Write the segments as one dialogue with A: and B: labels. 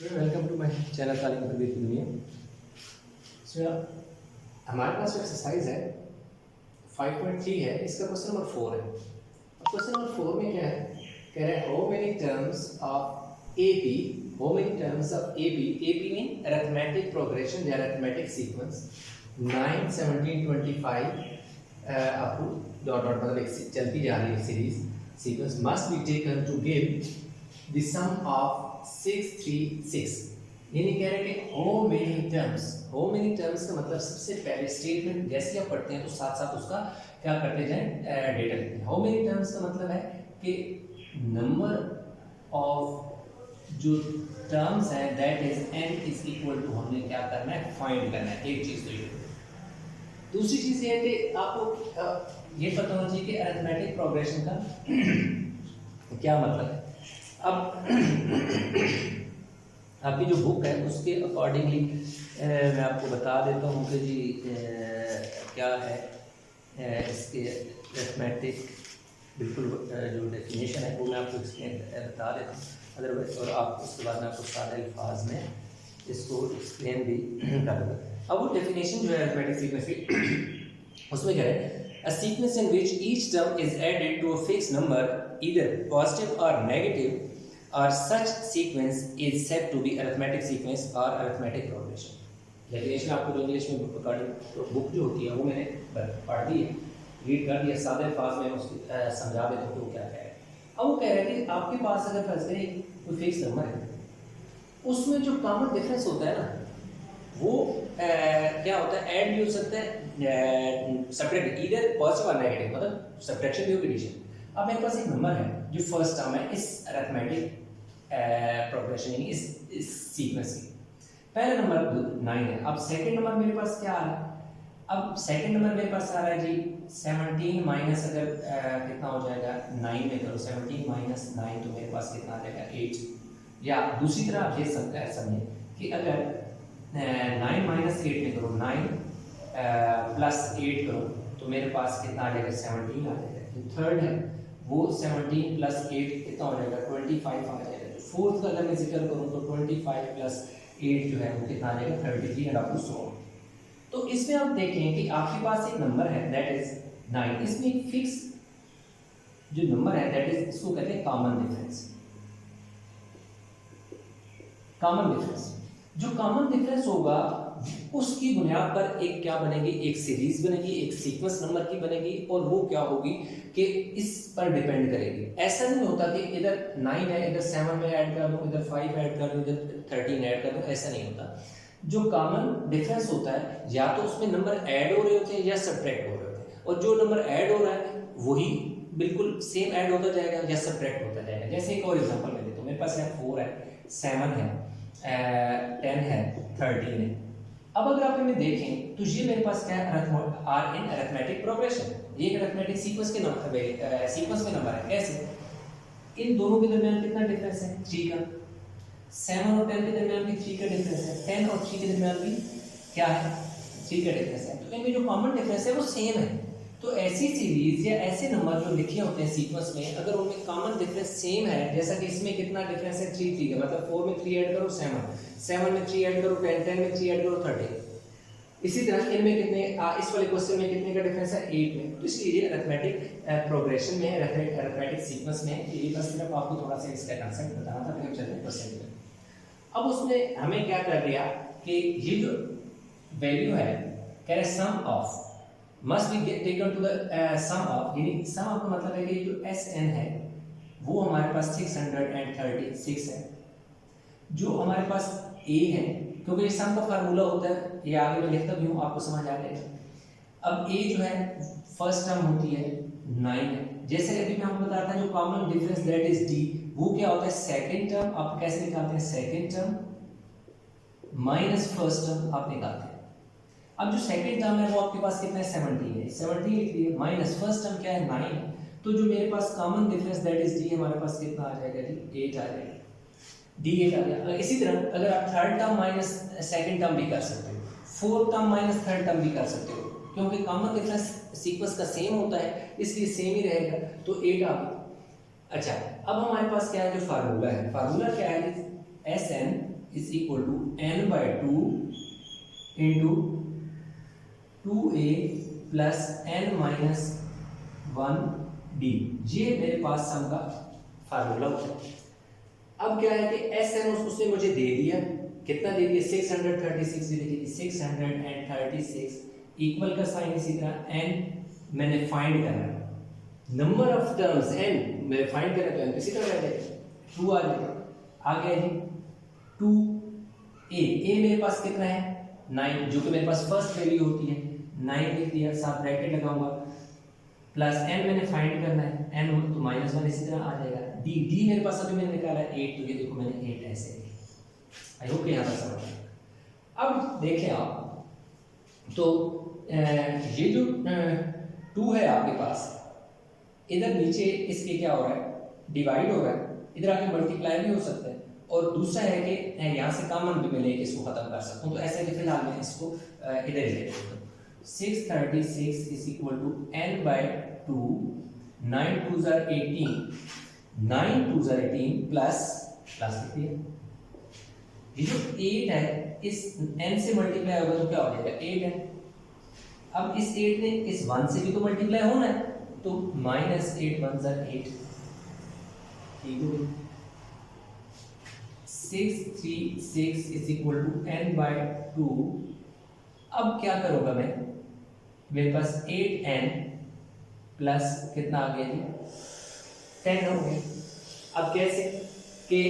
A: Welcome to my channel तालीम तरबियत की दुनिया। सो हमारे पास जो एक्सरसाइज है 5.3 है, इसका क्वेश्चन नंबर 4 है। अब क्वेश्चन नंबर 4 में क्या है, कह रहा है how many terms of AB, how many terms of AB, AB mean arithmetic progression या arithmetic sequence 9 17 25 up to dot dot, मतलब एक चलती जा रही है series sequence must be taken to give the sum of 6 3 6। यानी कह रहे हैं कि how many terms, how many terms का मतलब सबसे पहले स्टेटमेंट जैसे आप पढ़ते हैं तो साथ साथ उसका क्या करते जाएं, डेटा लिखते हैं। हाउ मेनी टर्म्स का मतलब है कि नंबर ऑफ जो टर्म्स है that is n is equal to, हमने क्या करना है, फाइंड करना है। एक चीज तो ये, दूसरी चीज ये है कि आपको ये पता होना चाहिए कि अरिथमेटिक प्रोग्रेशन का क्या मतलब है। अब आपकी जो बुक है उसके अकॉर्डिंगली मैं आपको बता देता हूँ कि जी क्या है इसके अरिथमेटिक बिल्कुल जो डेफिनेशन है वो मैं आपको एक्सप्लेन बता देता हूँ अदरवाइज, और आप उसके बाद मैं आपको सारे अल्फाज में इसको एक्सप्लेन भी कर दूँगा। अब वो डेफिनेशन जो है अरिथमेटिक सीक्वेंस की, उसमें क्या है, a sequence in which each term is added to a fixed number either positive or negative or such sequence is said to be arithmetic sequence or arithmetic progression। Definition आपको जो English में book जो होती है वो मैंने पढ़ दी है, रीड कर दिया, सादे अल्फाज में उसको समझा देता हूँ तो क्या कह रहे हैं। अब वो कह रहे हैं कि आपके पास अगर फर्ज करें कोई फिक्स नंबर है, उसमें जो कॉमन डिफरेंस होता है ना वो क्या होता है, ऐड भी हो सकता है, सब्ट्रैक्ट, इधर पॉजिटिव और नेगेटिव, मतलब सब्ट्रैक्शन भी हो, एडिशन। अब मेरे पास एक नंबर है जो फर्स्ट टर्म है इस अरिथमेटिक प्रोग्रेशन यानी इस सीक्वेंस की, पहला नंबर 9 है। अब सेकंड नंबर मेरे पास क्या आ रहा है, अब सेकंड नंबर मेरे पास आ रहा है जी 17 माइनस, अगर कितना हो जाएगा 9 में करो 17 माइनस 9 तो मेरे पास कितना आ जाएगा 8। या दूसरी तरह आप ये समझें कि अगर 9 माइनस 8 में करो 9 प्लस 8 करो तो मेरे पास कितना आ जाएगा 17 आ जाएगा। जो थर्ड है वो 17 प्लस 8 कितना हो जाएगा 25 आ जाएगा। जो फोर्थ का अगर मैं जिक्र करूँ तो 25 प्लस 8 जो है वो कितना आ जाएगा 33 and up to so on. तो इसमें आप देखें कि आपके पास एक नंबर है दैट इज 9, इसमें एक फिक्स जो नंबर है दैट इज, इसको कहते हैं कॉमन डिफरेंस। कॉमन डिफरेंस, जो कॉमन डिफरेंस होगा उसकी बुनियाद पर एक क्या बनेगी, एक सीरीज बनेगी, एक सीक्वेंस नंबर की बनेगी, और वो क्या होगी कि इस पर डिपेंड करेगी। ऐसा नहीं होता कि इधर 9 है इधर 7 में ऐड कर दूं, इधर 5 ऐड कर दूं, इधर 13 ऐड कर दूं, ऐसा नहीं होता। जो कॉमन डिफरेंस होता है या तो उसमें नंबर ऐड हो रहे होते हैं या सब्ट्रैक्ट हो रहे होते हैं, और जो नंबर ऐड हो रहा है वही बिल्कुल सेम ऐड होता जाएगा या सब्ट्रैक्ट होता जाएगा। जैसे एक और एग्जांपल मैं देता हूँ, मेरे पास है 4 है 7 है 10 है 13 है। अब अगर आप इन्हें देखें तो ये मेरे पास क्या है, आर इन अरिथमेटिक प्रोग्रेशन, ये एक अरिथमेटिक सीक्वेंस के नंबर सीक्वेंस में नंबर है। कैसे, इन दोनों के दरमियान कितना डिफरेंस है 3 का, 7 और 10 के दरमियान भी 3 का डिफरेंस है, 10 और 3 के दरमियान भी क्या है 3 का डिफरेंस है। तो इनमें जो कॉमन डिफरेंस है वो सेम है। तो ऐसी सीरीज या ऐसे नंबर जो लिखे होते हैं सीक्वेंस में, अगर उनमें कॉमन डिफरेंस सेम है, जैसा कि इसमें कितना डिफरेंस है 3 3 का, मतलब 4 में 3 ऐड करो 7 में 3 ऐड करो 10 में 3 ऐड करो 13। इसी तरह इनमें कितने इस वाले क्वेश्चन में कितने का डिफरेंस है 8 में। तो इसलिए अरिथमेटिक प्रोग्रेशन में, अरिथमेटिक सीक्वेंस में, ये बस सिर्फ आपको थोड़ा सा इसका कंसेप्ट बताना था, फिर हम चलते हैं क्वेश्चन में। अब उसने हमें क्या कर दिया कि ये जो वैल्यू है कह रहे sum of must be taken to the sum of, यानी सम ऑफ का मतलब है कि जो SN है वो हमारे पास 636 है। जो हमारे पास A है, क्योंकि ये सम का फार्मूला होता है, ये आगे मैं लिखता भी हूँ आपको समझ आ जाएगा। अब A जो है फर्स्ट टर्म होती है 9 है, जैसे अभी मैं आपको बताता हूँ जो common difference that is D, वो क्या होता है सेकंड टर्म। आप कैसे निकालते हैं, second term minus first term आप निकालते हैं। अब जो सेकंड टर्म है वो आपके पास कितना है 17 है, 17 लिख दिए, माइनस फर्स्ट टर्म क्या है 9, तो जो मेरे पास common difference that is D हमारे पास कितना आ जाएगा जी 8 आ जाएगा, D8 आ गया। इसी तरह अगर आप third term minus second term भी कर सकते हो, fourth term minus third term भी कर सकते हो, क्योंकि कॉमन डिफरेंस सीक्वेंस का सेम होता है इसलिए सेम ही रहेगा, तो 8 आ गया। अच्छा, अब हमारे पास क्या है जो फार्मूला है, फार्मूला क्या है SN is equal to n/2 into 2a plus n-1d। ये मेरे पास सम का फार्मूला होता है। अब क्या है कि Sn उसने मुझे दे दिया, कितना दे दिया 636 दे दी, 636 इक्वल का साइन इसी तरह n मैंने फाइंड करना है, नंबर ऑफ टर्म्स n मैंने फाइंड करना तो n किसी तरह रह जाएगा 2 आ जाएगा। आ गया जी 2a मेरे पास कितना है 9, जो कि मेरे पास फर्स्ट वैल्यू होती है 9 लिख दिया, साथ ब्रैकेट लगाऊंगा, प्लस n मैंने फाइंड करना है n हो तो -1 इसी तरह आ जाएगा। d मेरे पास अभी मैंने निकाला है 8, तो ये देखो मैंने 8 ऐसे लिखा। आई होप यहाँ पर समझ आएगा। अब देखें आप तो ये जो 2 है आपके पास, इधर नीचे इसके क्या हो रहा है डिवाइड हो रहा है, इधर आके मल्टीप्लाई भी हो सकता है, और दूसरा है कि यहाँ से कॉमन भी मैं लेके इसको खत्म कर सकता हूँ। तो ऐसे कि फिलहाल मैं इसको इधर ही ले लेता हूँ। 636 is equal to n/2, 9 2s are 18, 9 2s are 18 plus लिख दिया। ये जो 8 है इस n से मल्टीप्लाई होगा तो क्या हो जाएगा 8n। अब इस 8 ने इस 1 से भी तो मल्टीप्लाई होना है, तो -8 1s are 8, ठीक है। 636 इज इक्वल टू n/2। अब क्या करूंगा मैं, मेरे पास 8n प्लस कितना आ गया जी 10 हो गया। अब कैसे कि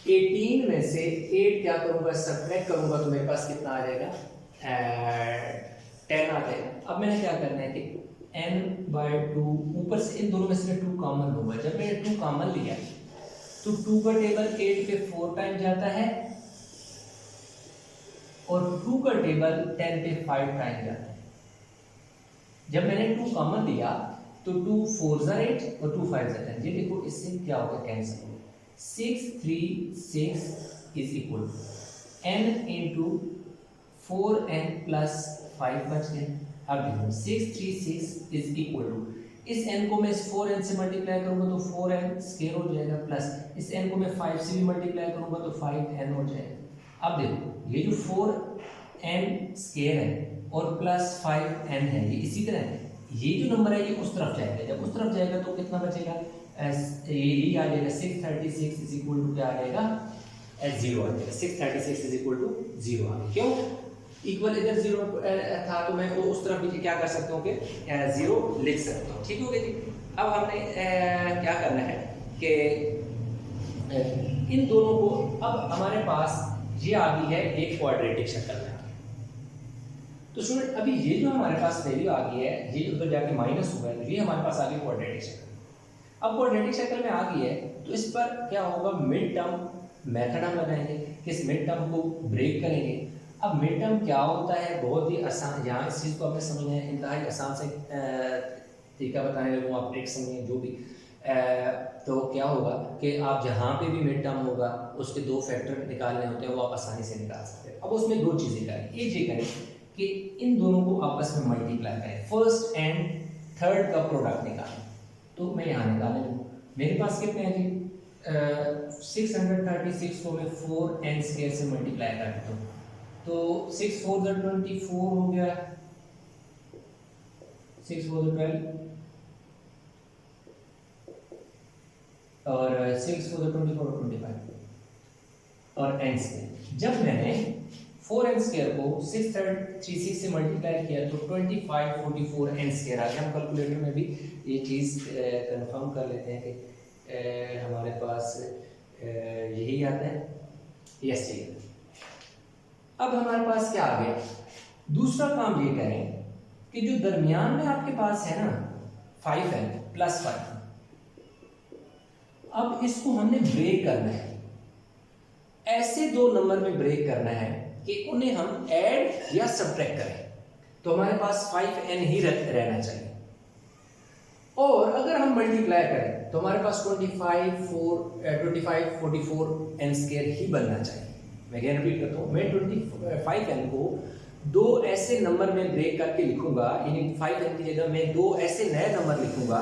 A: 18 में से 8 क्या करूंगा सब्ट्रैक्ट करूंगा तो मेरे पास कितना आ जाएगा 10 आ जाएगा। अब मैंने क्या करना है कि n/2 ऊपर से इन दोनों में से 2 कॉमन लूंगा। जब मैंने 2 कॉमन लिया तो 2 का टेबल 8 पे 4 टाइम जाता है और 2 का टेबल 10 पे 5 टाइम जाता है। जब मैंने 2 कॉमन लिया तो 2 4s are 8 और 2 5s are 10। ये देखो इससे क्या होगा कैंसिल हो गया। 636 is equal n into 4n plus 5 बच गया। अब देखो 636 इज इक्वल टू, इस n को मैं इस 4n से मल्टीप्लाई करूंगा तो 4n स्क्वायर हो जाएगा, प्लस इस n को मैं 5 से भी मल्टीप्लाई करूंगा तो 5n हो जाएगा। अब देखो ये जो 4n स्क्वायर है और प्लस 5n है, ये इसी तरह है, ये जो नंबर है ये उस तरफ जाएगा। जब उस तरफ जाएगा तो कितना बचेगा, ये आ जाएगा 636 इज इक्वल टू क्या आ जाएगा 0 आ जाएगा। 636 इज इक्वल टू 0 आ गया। क्यों, इक्वल इधर 0 था तो मैं वो उस तरफ भी क्या कर सकता हूँ कि 0 लिख सकता हूँ। ठीक हो गया जी। अब हमने क्या करना है कि इन दोनों को, अब हमारे पास ये आ गई है एक क्वाड्रेटिक शक्ल में। तो स्टूडेंट अभी ये जो हमारे पास वैल्यू आ गई है, ये उधर जाके माइनस हुआ है, तो ये हमारे पास आ गई क्वाड्रेटिक शक्ल। अब क्वाड्रेटिक शक्ल में आ गई है तो इस पर क्या होगा, मिड टर्म मेथड हम लगाएंगे, किस मिड टर्म को ब्रेक करेंगे। अब मिड टर्म क्या होता है, बहुत ही आसान, यहाँ इस चीज़ को आपने समझना है, इंतहाई आसान से तरीका बताने लगूँ, आप ट्रिक समझें जो भी। तो क्या होगा कि आप जहाँ पे भी मिड टर्म होगा उसके 2 फैक्टर निकालने होते हैं, वो आप आसानी से निकाल सकते हैं। अब उसमें 2 चीज़ें करें, एक ये करें कि इन दोनों को आपस में मल्टीप्लाई करें, फर्स्ट एंड थर्ड का प्रोडक्ट निकालें। तो मैं यहाँ निकालने लूँ, मेरे पास कितने हैं जी 636 को मैं 4n स्क्वायर से मल्टीप्लाई कर देता हूँ, तो 6 4 24 हो गया, 6 4 12 और 6 4 24 25 और n स्क्वायर। जब मैंने 4n स्क्वायर को 636 से मल्टीप्लाई किया तो 25 44 n स्क्वायर आ गया। हम कैलकुलेटर में भी ये चीज़ कंफर्म कर लेते हैं कि हमारे पास यही आता है, यस जी। अब हमारे पास क्या आ गया, दूसरा काम ये करें कि जो दरमियान में आपके पास है ना 5n प्लस 5, अब इसको हमने ब्रेक करना है, ऐसे 2 नंबर में ब्रेक करना है कि उन्हें हम ऐड या सब्ट्रैक्ट करें। तो हमारे पास 5n ही रहना चाहिए, और अगर हम मल्टीप्लाई करें तो हमारे पास 25 44 n स्क्वायर ही बनना चाहिए। मैं अगेन रिपीट करता हूँ, मैं 25n को 2 ऐसे नंबर में ब्रेक करके लिखूंगा, यानी 5n की जगह मैं 2 ऐसे नए नंबर लिखूंगा।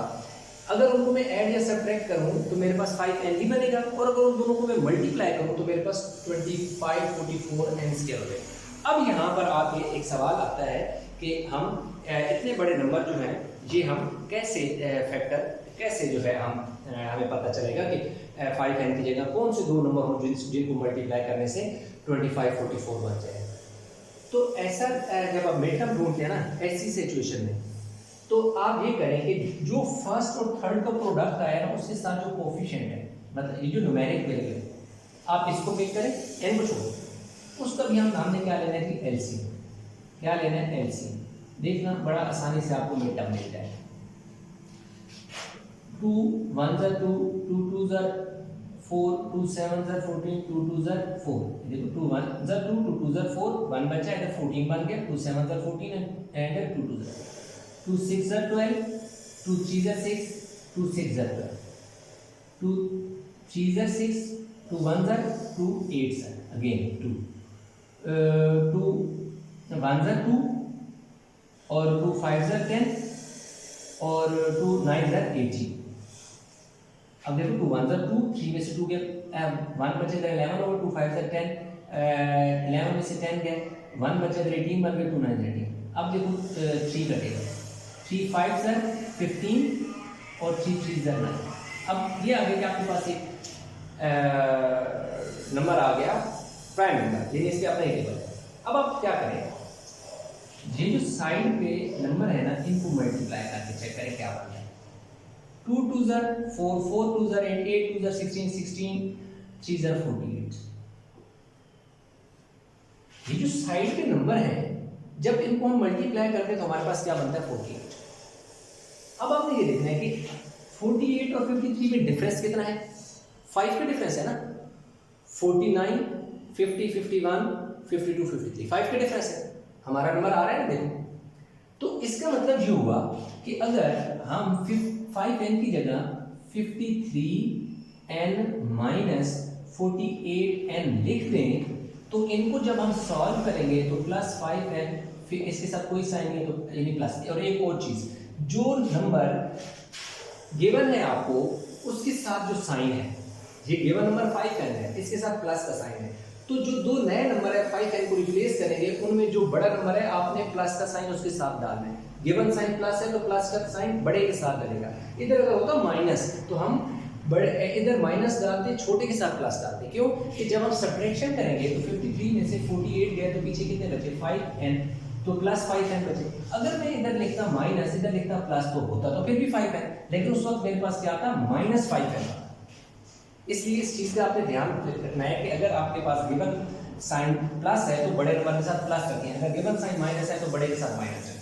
A: अगर उनको मैं ऐड या सब्ट्रैक्ट करूं तो मेरे पास 5n ही बनेगा, और अगर उन दोनों को मैं मल्टीप्लाई करूं तो मेरे पास 2544 n स्क्वायर हो जाएगा। अब यहाँ पर आके एक सवाल आता है कि हम इतने बड़े नंबर जो हैं ये हम कैसे फैक्टर कैसे जो है हम हमें पता चलेगा कि 5n की जगह कौन से दो नंबर हों जिनको मल्टीप्लाई करने से 2544 बन जाए। तो ऐसा जब आप मिड टर्म ढूंढते हैं ना ऐसी सिचुएशन में, तो आप ये करें कि जो फर्स्ट और थर्ड का प्रोडक्ट आया ना उसके साथ जो कोफिशिएंट है, मतलब ये जो न्यूमेरिक वैल्यू है, आप इसको पिक करें, n को छोड़ो, उसका भी हम नाम ने क्या लेना है कि एलसीएम। क्या लेना है? एलसीएम। देखना बड़ा आसानी से आपको मिड टर्म मिल जाए। 2 1 ज़ा 2 2 2 ज़ा 4 2 7 ज़ा 14 2 2 ज़ा 4। देखो 2 1 ज़ा 2 2 2 ज़ा 4 1 बचा, इधर 14 बन गया, 2 7 ज़ा 14 एंड 2 2 ज़ा 2 6 ज़ा 12 2 3 ज़ा 6 2 6 ज़ा 12 2 3 ज़ा 6 2 1 ज़ा 2 8 ज़ा अगेन 2 2 1 ज़ा 2 और 2 5 ज़ा 10 और 2 9 ज़ा 18। अब देखो 2 1 ज़ा 2 3 में से 2 गया 1 बचेगा 11 और 2 5 ज़ा 10 11 में से 10 गया 1 बचेगा 18 बन गया 2 9 ज़ा 18। अब देखो 3 कटेगा 3 5 ज़ा 15 और 3 3 ज़ा 9। अब ये आ गया कि आपके पास एक नंबर आ गया प्राइम नंबर, ये इसके अपना ही टेबल है। अब आप क्या करें, ये जो साइड पे नंबर है ना इनको मल्टीप्लाई करके चेक करें क्या बन रहा है। 2 2 ज़ा 4 4 2 ज़ा 8 8 2 ज़ा 16 16 3 ज़ा 48। ये जो साइड के नंबर है जब इनको हम मल्टीप्लाई करते हैं तो हमारे पास क्या बनता है 48। अब आपने ये देखना है कि 48 और 53 में डिफरेंस कितना है? 5 का डिफरेंस है ना। 49 50 51 52 53 5 का डिफरेंस है। हमारा नंबर आ रहा है ना देखो। तो इसका मतलब ये हुआ कि अगर हम 5n की जगह 53n माइनस 48n लिख दें तो इनको जब हम सॉल्व करेंगे तो प्लस 5n, फिर इसके साथ कोई साइन नहीं तो यानी प्लस। और एक और चीज, जो नंबर गिवन है आपको उसके साथ जो साइन है, ये गिवन नंबर 5n है, इसके साथ प्लस का साइन है, तो जो दो नए नंबर है 5n को रिप्लेस करेंगे उनमें जो बड़ा नंबर है आपने प्लस का साइन उसके साथ डालना है। गिवन साइन प्लस है तो प्लस का साइन बड़े के साथ डालेगा। इधर अगर होता माइनस तो हम बड़े इधर माइनस डालते, छोटे के साथ प्लस डालते। क्यों? कि जब हम सब्ट्रैक्शन करेंगे तो 53 में से 48 गए तो पीछे कितने बचे 5n, तो प्लस 5n बचे। अगर मैं इधर लिखता माइनस इधर लिखता प्लस तो होता तो फिर भी 5n, लेकिन उस वक्त मेरे पास क्या आता माइनस 5n। इसलिए इस चीज का आपने ध्यान रखना है कि अगर आपके पास गिवन साइन प्लस है तो बड़े नंबर के साथ प्लस रखें, अगर गिवन साइन माइनस है तो बड़े के साथ माइनस रखें।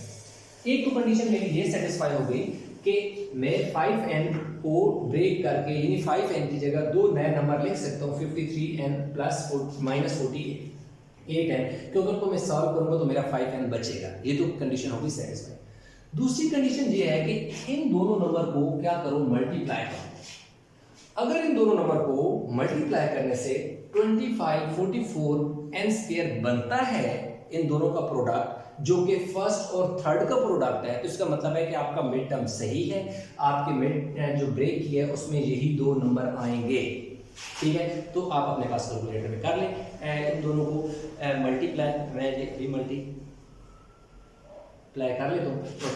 A: एक तो कंडीशन मेरी ये सेटिस्फाई हो गई कि मैं 5n को ब्रेक करके यानी 5n की जगह दो नए नंबर लिख सकता हूँ 53n प्लस माइनस 48n, क्योंकि उनको मैं सॉल्व करूंगा तो मेरा 5n बचेगा। ये तो कंडीशन होगी सेटिस्फाई। दूसरी कंडीशन ये है कि इन दोनों नंबर को क्या करो मल्टीप्लाई करो। अगर इन दोनों नंबर को मल्टीप्लाई करने से 2544n स्क्वायर बनता है, इन दोनों का प्रोडक्ट जो कि फर्स्ट और थर्ड का प्रोडक्ट है, तो इसका मतलब है कि आपका मिड टर्म सही है। आपके मिड जो ब्रेक किया है उसमें यही दो नंबर आएंगे। ठीक है, तो आप अपने पास कैलकुलेटर में कर लें इन दोनों को मल्टीप्लाई। मैं ये मल्टीप्लाई कर लेता हूँ तो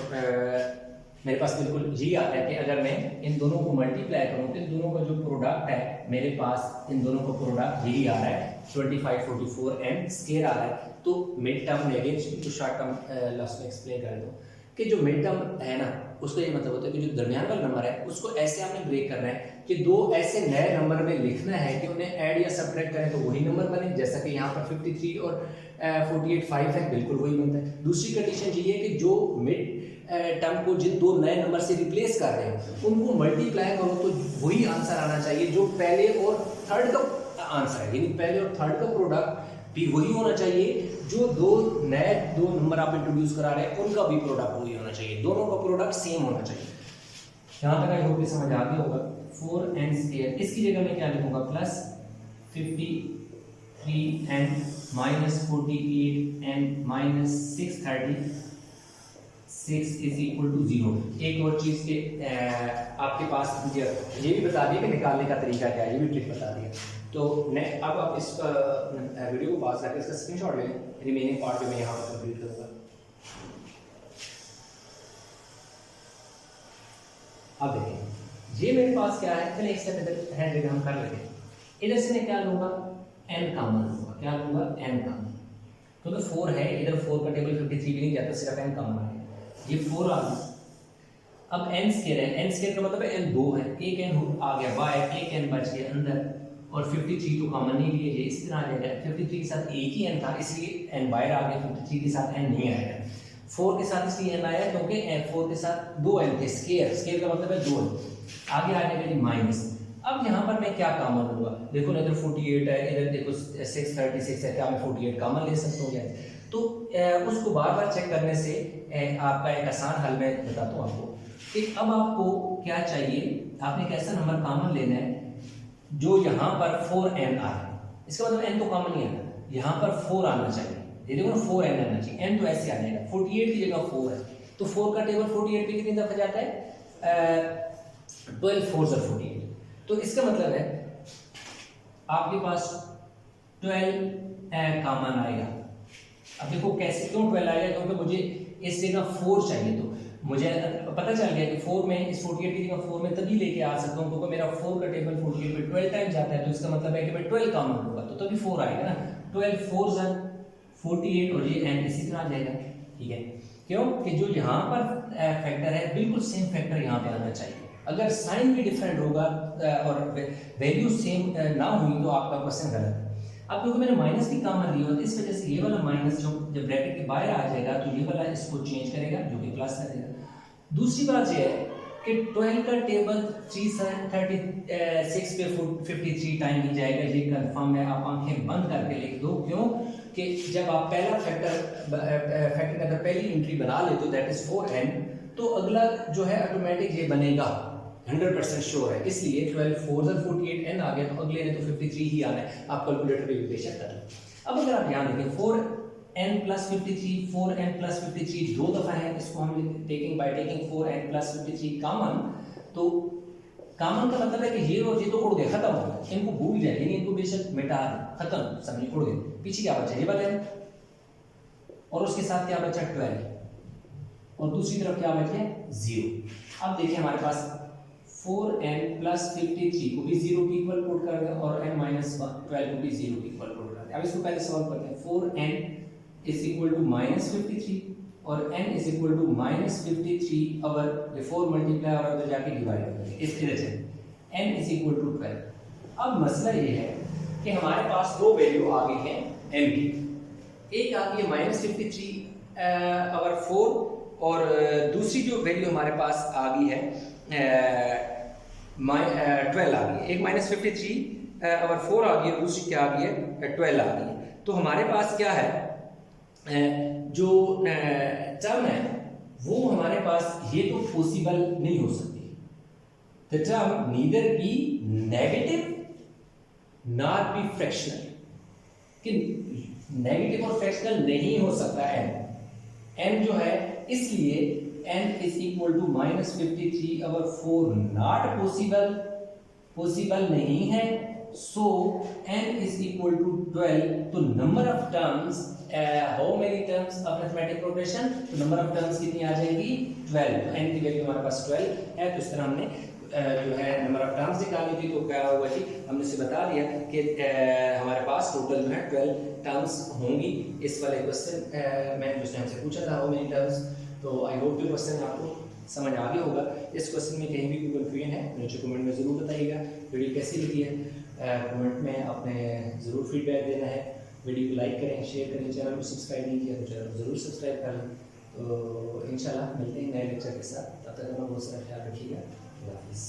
A: मेरे पास बिल्कुल यही आता है कि अगर मैं इन दोनों को मल्टीप्लाई करूं तो इन दोनों का जो प्रोडक्ट है मेरे पास इन दोनों का प्रोडक्ट यही आ रहा है 2544n स्क्वायर आ रहा है। तो मिड टर्म में अगेन जो शॉर्ट टर्म लास्ट में एक्सप्लेन कर दूं कि जो मिड टर्म है ना उसका ये मतलब होता है कि जो दरमियान वाला नंबर है उसको ऐसे आपने ब्रेक करना है कि दो ऐसे नए नंबर में लिखना है कि उन्हें ऐड या सब्ट्रैक्ट करें तो वही नंबर बने। जैसा कि यहाँ पर 53 और 48 5 है, बिल्कुल वही बनता है। दूसरी कंडीशन ये है कि जो मिड टर्म को जिन दो नए नंबर से रिप्लेस कर रहे हो उनको मल्टीप्लाई करो तो वही आंसर आना चाहिए जो पहले और थर्ड का आंसर है, यानी पहले और थर्ड का प्रोडक्ट भी वही होना चाहिए। जो दो नंबर आप इंट्रोड्यूस करा रहे हैं उनका भी प्रोडक्ट वही होना चाहिए, दोनों का प्रोडक्ट सेम होना चाहिए। यहाँ तक आई होप समझ आ गया होगा। 4n स्क्वायर इसकी जगह मैं क्या लिखूंगा plus 53n minus 48n minus 636 is equal to 0। एक और चीज के आपके पास ये भी बता दिया कि निकालने का तरीका क्या है, ये भी ट्रिक बता दिया। तो अब आप इस वीडियो को पास करके इसका स्क्रीनशॉट ले लें, रिमेनिंग पार्ट जो मैं यहाँ पर कंप्लीट करूँगा। अब देखें ये मेरे पास क्या है, चलिए एक स्टेप इधर हैंड हम कर लेते हैं। इधर से मैं क्या लूँगा, n कॉमन लूँगा। क्या लूँगा, n कॉमन, क्योंकि 4 है इधर, 4 का टेबल 53 भी नहीं जाता, सिर्फ n कॉमन आ गया, ये 4 आ गया। अब n स्क्वायर है, n स्क्वायर का मतलब है n 2 है, एक n आ गया बाहर, एक n बच गया अंदर, और 53 तो कॉमन नहीं लिए, ये इस तरह आ जाएगा। 53 के साथ एक ही n था इसलिए n बाहर आ गया, 53 के साथ n नहीं आएगा। 4 के साथ इसलिए n आया क्योंकि 4 के साथ 2 n थे, स्क्वायर, स्क्वायर का मतलब है 2 n। आगे आ जाएगा जी माइनस। अब यहाँ पर मैं क्या कॉमन लूँगा, देखो ना इधर 48 है, इधर देखो 636 है, क्या मैं 48 कॉमन ले सकता हूँ क्या? तो उसको बार बार चेक करने से आपका एक आसान हल मैं बताता हूँ आपको कि अब आपको क्या चाहिए, आपने एक ऐसा नंबर कॉमन लेना है जो यहाँ पर 4n आए। इसका मतलब n तो कॉमन ही है, यहाँ पर 4 आना चाहिए, ये देखो ना 4n आना चाहिए, n तो ऐसे आ जाएगा, 48 की जगह 4 है, तो 4 का टेबल 48 पे कितनी दफा जाता है, 12 4 ज़ा 48। तो इसका मतलब है आपके पास 12 कॉमन आएगा। अब देखो कैसे, क्यों 12 आएगा, क्योंकि मुझे इस जगह 4 चाहिए, तो मुझे पता चल गया कि 4 में इस 48 की जगह 4 में तभी लेके आ सकता हूँ क्योंकि मेरा 4 का टेबल 48 पे 12 टाइम जाता है, तो इसका मतलब है कि मैं 12 कॉमन लूंगा तो तभी 4 आएगा ना। 12 4 ज़ा 48 और ये n इसी तरह आ जाएगा, ठीक है। क्यों कि जो यहाँ पर फैक्टर है बिल्कुल सेम फैक्टर यहाँ पे आना चाहिए। अगर साइन भी डिफरेंट होगा और वैल्यू सेम ना हुई तो आपका क्वेश्चन गलत है। अब क्योंकि मैंने माइनस भी कॉमन लिया, तो इस वजह से ये वाला माइनस जो जब ब्रैकेट के बाहर आ जाएगा तो ये वाला इसको चेंज करेगा जो कि प्लस करेगा। दूसरी बात ये है कि 12 का टेबल 336 पे 53 टाइम ही जाएगा, ये कंफर्म है, आप आंखें बंद करके लिख दो। क्यों कि जब आप पहला फैक्टर के अंदर पहली एंट्री बना लेते हो दैट इज 4n, तो अगला जो है ऑटोमेटिक ये बनेगा, 100% श्योर है। इसलिए 12 4 ज़ा 48 n आ गया, तो अगले ने तो 53 ही आना है। आप कैलकुलेटर पे भी बेशक कर लो। अब अगर आप ध्यान देखें 4n प्लस 53, 4n प्लस 53 दो दफा है, इसको हम taking by taking 4n plus 53 common, तो कॉमन का मतलब है कि ये और ये तो उड़ गए, खत्म हो गए, इनको भूल जाए, यानी इनको बेशक मिटा दें, खत्म, समझिए उड़ गए। पीछे क्या बचा, ये वाला है, और उसके साथ क्या बचा 12, और दूसरी तरफ क्या बच गया 0। अब देखिए हमारे पास 4n प्लस 53 को भी 0 के इक्वल पुट कर दें और n माइनस 12 को भी 0 के इक्वल पुट कर दें। अब इसको पहले सॉल्व करते हैं। 4n is equal to minus 53 और n is equal to minus 53 over 4 multiply और उधर जाके डिवाइड कर देंगे इस तरह से n इज इक्वल टू 12। अब मसला ये है कि हमारे पास दो वैल्यू आ गई हैं n की, एक आ गई है माइनस 53 अवर 4 और दूसरी जो वैल्यू हमारे पास आ गई है 12 आ गई है। एक माइनस 53 अवर 4 आ गई है, दूसरी क्या आ गई है 12 आ गई है। तो हमारे पास क्या है, जो टर्म है वो हमारे पास ये तो पॉसिबल नहीं हो सकती, the term neither be negative nor be fractional, कि नेगेटिव और फ्रैक्शनल नहीं हो सकता n जो है, इसलिए n is equal to minus 53 over 4 not possible नहीं है। So n is equal to 12। तो number of terms, how many terms of mathematic progression, तो नंबर ऑफ टर्म्स कितनी आ जाएगी 12। तो n की वैल्यू हमारे पास 12 है। तो इस तरह हमने जो है नंबर ऑफ टर्म्स निकाली थी। तो क्या हुआ जी, हमने से बता दिया कि हमारे पास टोटल जो है 12 टर्म्स होंगी। इस वाले क्वेश्चन मैंने जिसने हमसे पूछा था हाउ मेनी टर्म्स, तो आई होप कि क्वेश्चन आपको समझ आ गया होगा। इस क्वेश्चन में कहीं भी कोई कन्फ्यूजन है नीचे कमेंट में ज़रूर बताइएगा। वीडियो कैसी लगी है कमेंट में आपने ज़रूर फीडबैक देना है। वीडियो को लाइक करें, शेयर करें, चैनल को सब्सक्राइब नहीं किया तो चैनल को ज़रूर सब्सक्राइब कर लें। तो इंशाल्लाह मिलते हैं नए लेक्चर के साथ, तब तक अपना बहुत सारा ख्याल रखिएगा। अल्लाह हाफ़िज़।